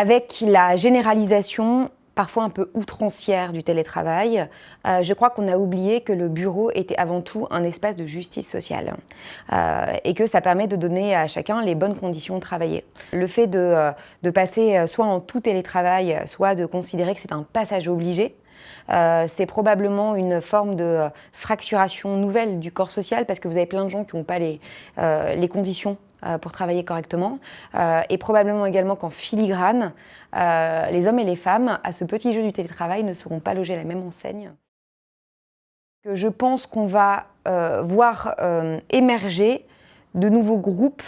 Avec la généralisation parfois un peu outrancière du télétravail, je crois qu'on a oublié que le bureau était avant tout un espace de justice sociale et que ça permet de donner à chacun les bonnes conditions de travailler. Le fait de passer soit en tout télétravail, soit de considérer que c'est un passage obligé, c'est probablement une forme de fracturation nouvelle du corps social parce que vous avez plein de gens qui n'ont pas les conditions pour travailler correctement et probablement également qu'en filigrane, les hommes et les femmes à ce petit jeu du télétravail ne seront pas logés à la même enseigne. Je pense qu'on va voir émerger de nouveaux groupes,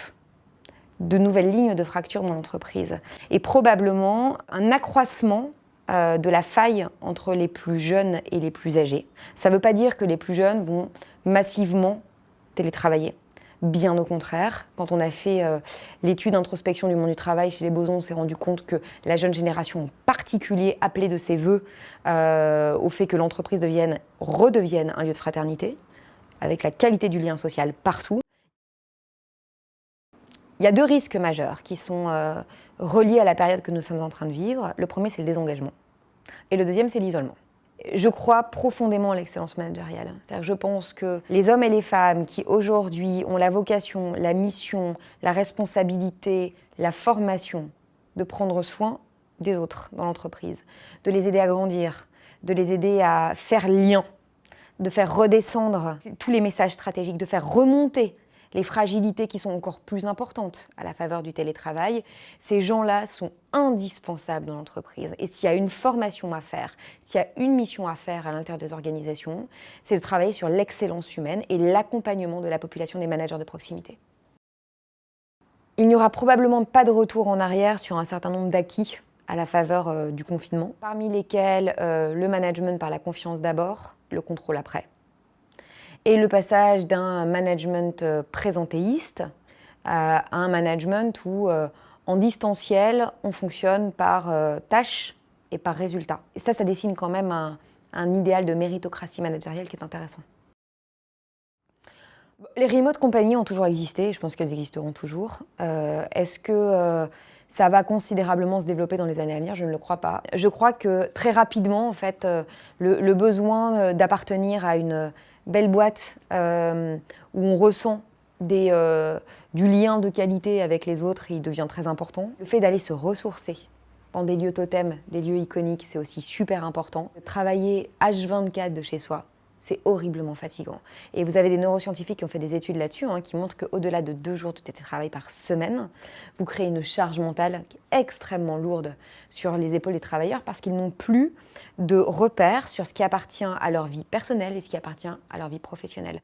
de nouvelles lignes de fracture dans l'entreprise et probablement un accroissement de la faille entre les plus jeunes et les plus âgés. Ça ne veut pas dire que les plus jeunes vont massivement télétravailler. Bien au contraire, quand on a fait l'étude d'introspection du monde du travail chez les Bosons, on s'est rendu compte que la jeune génération en particulier appelait de ses voeux au fait que l'entreprise redevienne un lieu de fraternité, avec la qualité du lien social partout. Il y a deux risques majeurs qui sont reliés à la période que nous sommes en train de vivre. Le premier, c'est le désengagement. Et le deuxième, c'est l'isolement. Je crois profondément à l'excellence managériale. C'est-à-dire que je pense que les hommes et les femmes qui aujourd'hui ont la vocation, la mission, la responsabilité, la formation de prendre soin des autres dans l'entreprise, de les aider à grandir, de les aider à faire lien, de faire redescendre tous les messages stratégiques, de faire remonter les fragilités qui sont encore plus importantes à la faveur du télétravail, ces gens-là sont indispensables dans l'entreprise. Et s'il y a une formation à faire, s'il y a une mission à faire à l'intérieur des organisations, c'est de travailler sur l'excellence humaine et l'accompagnement de la population des managers de proximité. Il n'y aura probablement pas de retour en arrière sur un certain nombre d'acquis à la faveur du confinement, parmi lesquels le management par la confiance d'abord, le contrôle après. Et le passage d'un management présentéiste à un management où, en distanciel, on fonctionne par tâches et par résultats. Et ça dessine quand même un idéal de méritocratie managériale qui est intéressant. Les remote compagnies ont toujours existé, je pense qu'elles existeront toujours. Est-ce que ça va considérablement se développer dans les années à venir? Je ne le crois pas. Je crois que très rapidement, en fait, le besoin d'appartenir à une belle boîte où on ressent du lien de qualité avec les autres, il devient très important. Le fait d'aller se ressourcer dans des lieux totems, des lieux iconiques, c'est aussi super important. Travailler H24 de chez soi, c'est horriblement fatigant. Et vous avez des neuroscientifiques qui ont fait des études là-dessus, qui montrent qu'au-delà de 2 jours de télétravail par semaine, vous créez une charge mentale qui est extrêmement lourde sur les épaules des travailleurs parce qu'ils n'ont plus de repères sur ce qui appartient à leur vie personnelle et ce qui appartient à leur vie professionnelle.